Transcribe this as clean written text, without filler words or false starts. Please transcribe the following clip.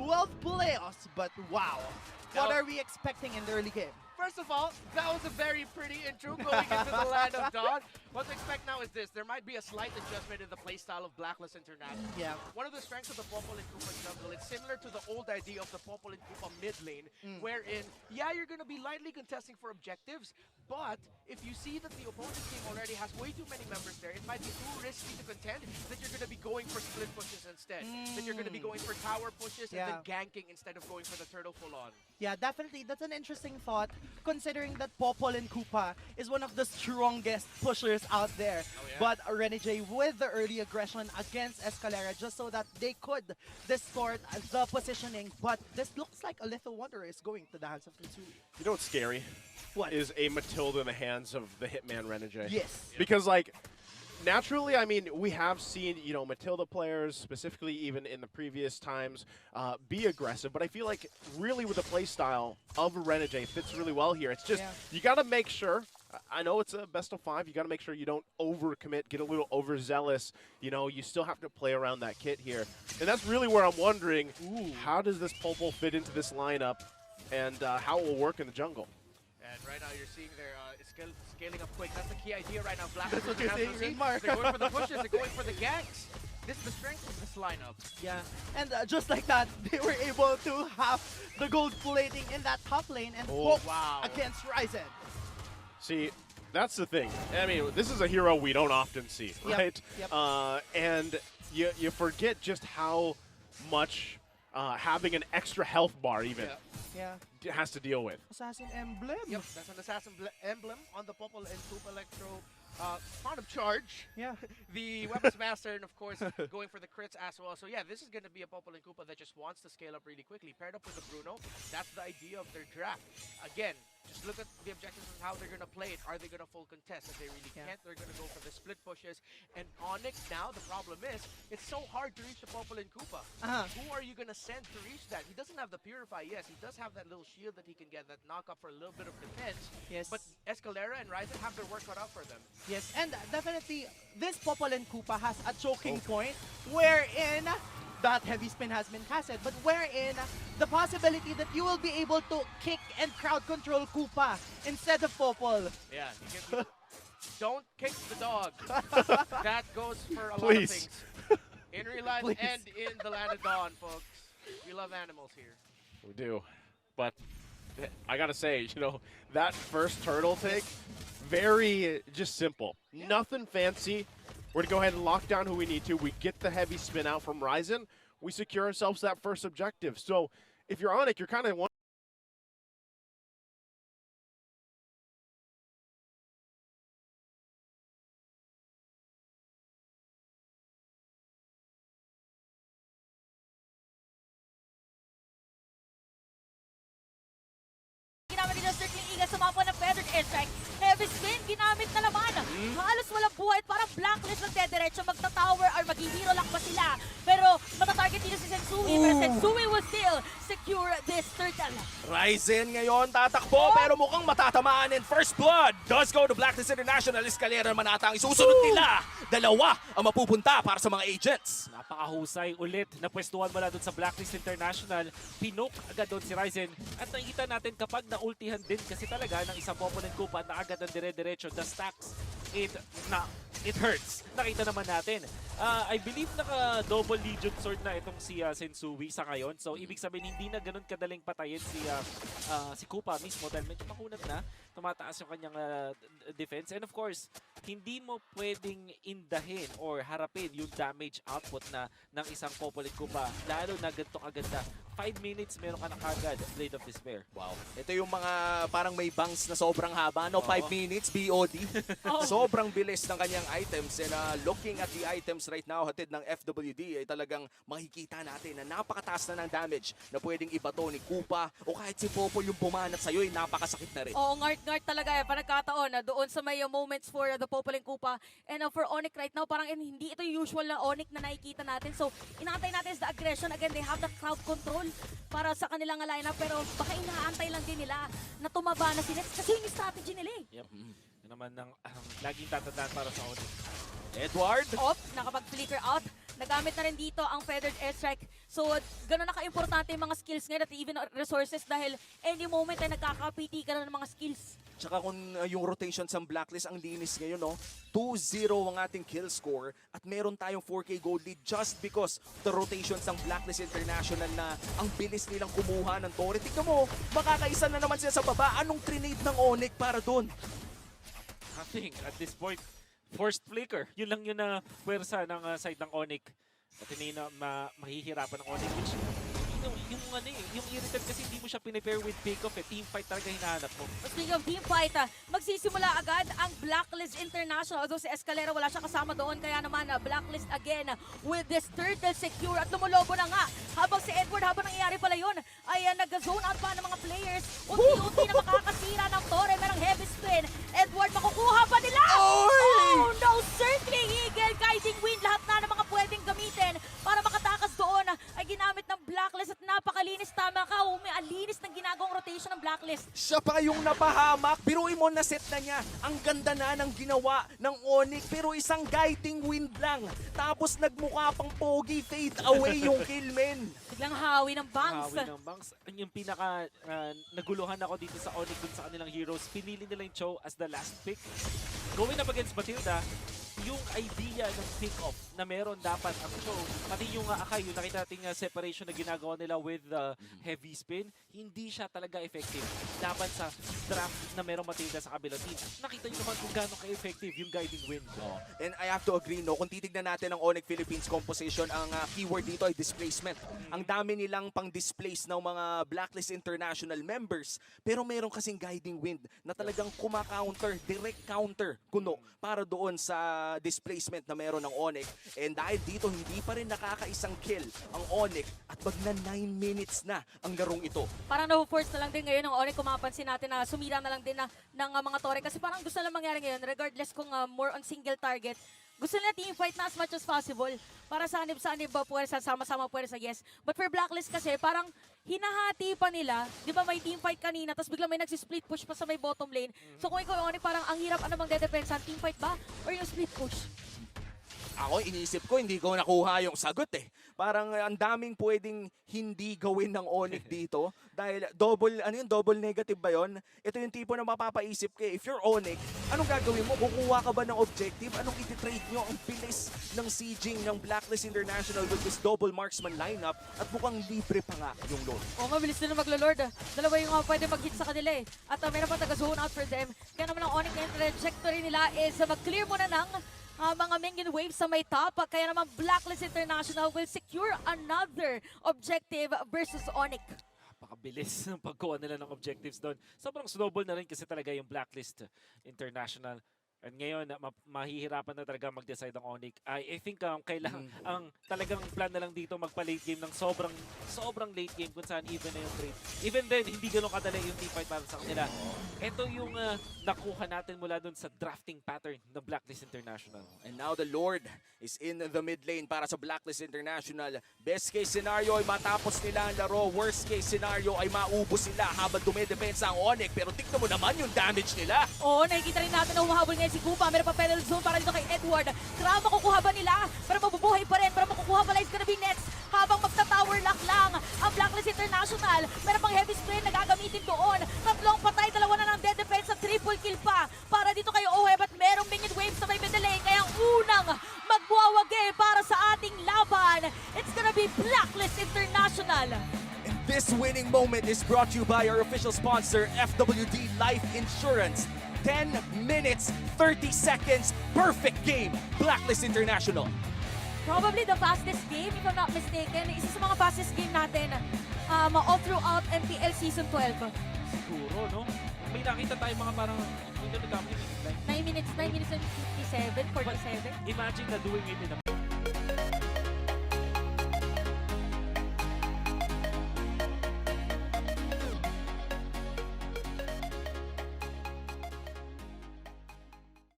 12 players, but wow. What are we expecting in the early game? First of all, that was a very pretty intro going into the Land of Dawn. What to expect now is this. There might be a slight adjustment in the playstyle of BLACKLIST International. Yeah. One of the strengths of the Popol Kupa jungle, it's similar to the old idea of the Popol Kupa mid lane, wherein, yeah, you're going to be lightly contesting for objectives, but if you see that the opponent team already has way too many members there, it might be too risky to contend that you're going to be going for split pushes instead. That you're going to be going for tower pushes and then ganking instead of going for the turtle full-on. Yeah, definitely. That's an interesting thought, considering that Popol Kupa is one of the strongest pushers out there. Oh, yeah? But Renegade with the early aggression against Escalera just so that they could distort the positioning. But this looks like a Little Wanderer is going to the hands of Mitsui. You know what's scary? What? Is a Matilda in the hands of the Hitman Renegade. Yes. Because, like, naturally, I mean, we have seen, you know, Matilda players, specifically even in the previous times, be aggressive. But I feel like really with the play style of a Renegade fits really well here. It's just, you got to make sure, I know it's a best of 5, you got to make sure you don't overcommit, get a little overzealous. You know, you still have to play around that kit here. And that's really where I'm wondering, how does this Popol fit into this lineup and how it will work in the jungle? And right now you're seeing they're scaling up quick. That's the key idea right now. Black That's what you're saying, Mark. They're going for the pushes, they're going for the ganks. This is the strength of this lineup. Yeah, and just like that, they were able to have the gold plating in that top lane and focus against Ryzen. See, that's the thing. I mean, this is a hero we don't often see, right? Yep. And you forget just how much having an extra health bar even has to deal with. Assassin emblem. Yep, that's an assassin emblem on the Popol Kupa Electro. Font of charge. Yeah. The weapons master, and of course, going for the crits as well. So yeah, this is going to be a Popol Kupa that just wants to scale up really quickly. Paired up with the Bruno, that's the idea of their draft. Again, just look at the objectives and how they're going to play it. Are they going to full contest? If they really can't, they're going to go for the split pushes. And ONIC now, the problem is, it's so hard to reach the Popol Kupa. Who are you going to send to reach that? He doesn't have the Purify, yes. He does have that little shield that he can get, that knock up for a little bit of defense. Yes. But Escalera and Ryzen have their work cut out for them. Yes, and definitely this Popol Kupa has a choking point wherein that heavy spin has been casted, but wherein the possibility that you will be able to kick and crowd control Kupa instead of Popol. Yeah, you can don't kick the dog. That goes for a lot of things. In real life and in the Land of Dawn, folks. We love animals here. We do. But I gotta say, you know, that first turtle take, very just simple. Nothing fancy. We're gonna go ahead and lock down who we need to. We get the heavy spin out from Ryzen. We secure ourselves that first objective. So if you're ONIC, you're kind of one. Ginamit nila circling ingat sa mapa ng Feathered Airstrike. Heavy spin, ginamit na naman. Halos walang buhay, parang blacklist ng dediretso. Magta-tower or mag-hero lock pa sila. Pero matatarget dito si Sensui. Pero Sensui will still secure this turtle. Ryzen ngayon tatakbo pero mukhang matatamaan in first blood. Does go to BLACKLIST International. Escalera naman ata ang isusunod nila. Dalawa ang mapupunta para sa mga agents. Napakahusay ulit na pwestuhan mula doon sa BLACKLIST International. Pinok agad doon si Ryzen. At nakikita natin kapag naultihan din kasi talaga ng isang Popol Kupa na agad ang dire-diretso. The stacks, it hurts. Nakita naman natin. I believe naka-double Legion Sword na itong si Sensui sa ngayon. So, ibig sabihin, hindi na ganun kadaling patayin si Kupa mismo dahil medyo makunat na. Tumataas yung kanyang defense. And of course, hindi mo pwedeng indahin or harapin yung damage output ng isang Popol Kupa. Lalo na ganito kaganda. 5 minutes, meron ka na kagad. Blade of Despair. Wow. Ito yung mga parang may bangs na sobrang haba. No, 5 minutes, BOD. Sobrang bilis ng kanyang items. And looking at the items right now, hatid ng FWD, ay talagang makikita natin na napakataas na ng damage na pwedeng ibato ni Kupa o kahit si Popol yung bumanat sa'yo, ay napakasakit na rin. Oo, ngart talaga eh. Panagkataon na doon sa may moments for the Popol Kupa. And for ONIC right now, parang hindi ito yung usual na ONIC na nakikita natin. So, inaantay natin is the aggression. Again, they have the crowd control para sa kanilang lineup. Pero baka inaantay lang din nila na tumaba na si Nets kasi yung strategy nila eh. Yep. Yun naman ang laging tatandaan para sa ONIC. Edward. Nakapag-flicker out. Nagamit na rin dito ang Feathered Airstrike. So, gano'n na ka-importante yung mga skills ngayon at even resources dahil any moment ay nagkakapiti ka na ng mga skills. Tsaka kung yung rotation sa Blacklist, ang linis ngayon, no? 2-0 ang ating kill score at meron tayong 4K gold lead just because the rotation sa Blacklist International na ang bilis nilang kumuha ng Torre. Tignan mo, makakaisa na naman sila sa baba. Anong trinade ng ONIC para doon? Nothing at this point. Forced flicker. Yun lang yun na puwersa ng side ng ONIC. At hindi na mahihirapan ng ONIC. Which, yung irritant kasi hindi mo siya pinipair with pick-off eh. Team fight talaga hinahanap mo. Speaking of team fight, magsisimula agad ang Blacklist International. Although si Escalera wala siya kasama doon, kaya naman Blacklist again with this turtle secure at lumulobo na nga. Habang si Edward, habang nangyayari pala yun, ay nag-zone out pa ng mga players. Unti-unti na makakasira ng Torre, merong heavy spin. Edward, makukuha pa nila! Oh no, circling eagle, guiding wind, lahat na ng mga pwedeng gamitin para makatakas doon ay ginamit ng Blacklist at napakalinis. Tama ka, alinis ng ginagawang rotation ng Blacklist. Siya pa yung napahamak. Biruin mo na set na niya. Ang ganda na ng ginawa ng ONIC pero isang guiding wind lang. Tapos nagmukha pang pogi, fade away yung kill, men. Biglang hawi ng bangs. Hawi ng bangs. Yung pinaka naguluhan ako dito sa ONIC dun sa kanilang heroes. Pinili nila yung Cho as the last pick. Going up against Matilda, yung idea ng pick-off na meron dapat ang Cho, pati yung Akai, yung nakita natin separation na ginagawa nila with heavy spin, hindi siya talaga effective laban sa draft na merong Matilda sa kabilang team. Nakita nyo naman kung gano'ng ka-effective yung guiding wind. And I have to agree, no? Kung titignan natin ang ONIC Philippines composition, ang keyword dito ay displacement. Ang dami nilang pang-displace ng mga Blacklist International members, pero meron kasing guiding wind na talagang kumaka-counter, direct counter, kuno, para doon sa displacement na meron ng ONIC. And dahil dito, hindi pa rin nakakaisang kill ang ONIC at magna 9 minutes na ang larong ito. Parang na-force na lang din ngayon ng ONIC kung mapansin natin na sumira na lang din ng mga Torre kasi parang gusto na mangyari ngayon regardless kung more on single target. Gusto nila team fight na as much as possible para sanib-sanib ba puwersa, sama-sama puwersa, yes. But for Blacklist kasi parang hinahati pa nila. Di ba may team fight kanina tapos biglang may nagsi-split push pa sa may bottom lane. So kung ikaw yung ONIC parang ang hirap ano bang dedepensa, team fight ba or yung split push? Ako, iniisip ko, hindi ko nakuha yung sagot eh. Parang ang daming pwedeng hindi gawin ng ONIC dito. Dahil double negative ba yon? Ito yung tipo na mapapaisip ka eh. If you're ONIC, anong gagawin mo? Kukuha ka ba ng objective? Anong iti-trade nyo? Ang bilis ng sieging ng Blacklist International with this double marksman lineup at mukhang libre pa nga yung load. Oo, mabilis nila maglo-lord. Dalawa yung pwede mag-hit sa kanila eh. At meron pa taga-zone out for them. Kaya naman ang ONIC na yung trajectory nila is mag-clear muna ng mga minion waves sa may top. Kaya naman Blacklist International will secure another objective versus ONIC. Napakabilis ng pagkuha nila ng objectives doon. Sobrang snowball na rin kasi talaga yung Blacklist International. And ngayon, mahihirapan na talaga mag-decide ang ONIC. I think kailangan, ang talagang plan na lang dito magpa-late game ng sobrang late game kung saan even na yung trade. Even then, hindi ganun kadali yung team fight para sa kanila. Ito yung nakuha natin mula dun sa drafting pattern ng Blacklist International. And now the Lord is in the mid lane para sa Blacklist International. Best case scenario ay matapos nila ang laro. Worst case scenario ay maubos sila habang dumedepensa ang ONIC. Pero tignan mo naman yung damage nila. Oo, nakikita rin natin na humahabol ngayon si Kupa. Meron pa penalty zone para dito kay Edward. Krama makukuha ba nila? Pero mabubuhay pa rin. Pero makukuha pala is gonna be next. Habang magta-tower lock lang ang Blacklist International. Meron pang heavy spray na gagamitin doon. Tatlong patay, dalawa na ng dead defense at triple kill pa. Para dito kay Owe, but merong minion waves sa may middle lane. Kaya ang unang magbuwawagi para sa ating laban. It's gonna be Blacklist International. And this winning moment is brought to you by our official sponsor, FWD Life Insurance. 10 minutes, 30 seconds, perfect game, Blacklist International. Probably the fastest game, if I'm not mistaken. Isa sa mga fastest game natin all throughout MPL Season 12. Siguro, no? May nakita tayo mga parang, hindi na nagkamali. 9 minutes and 57, 47. Imagine na doing it in a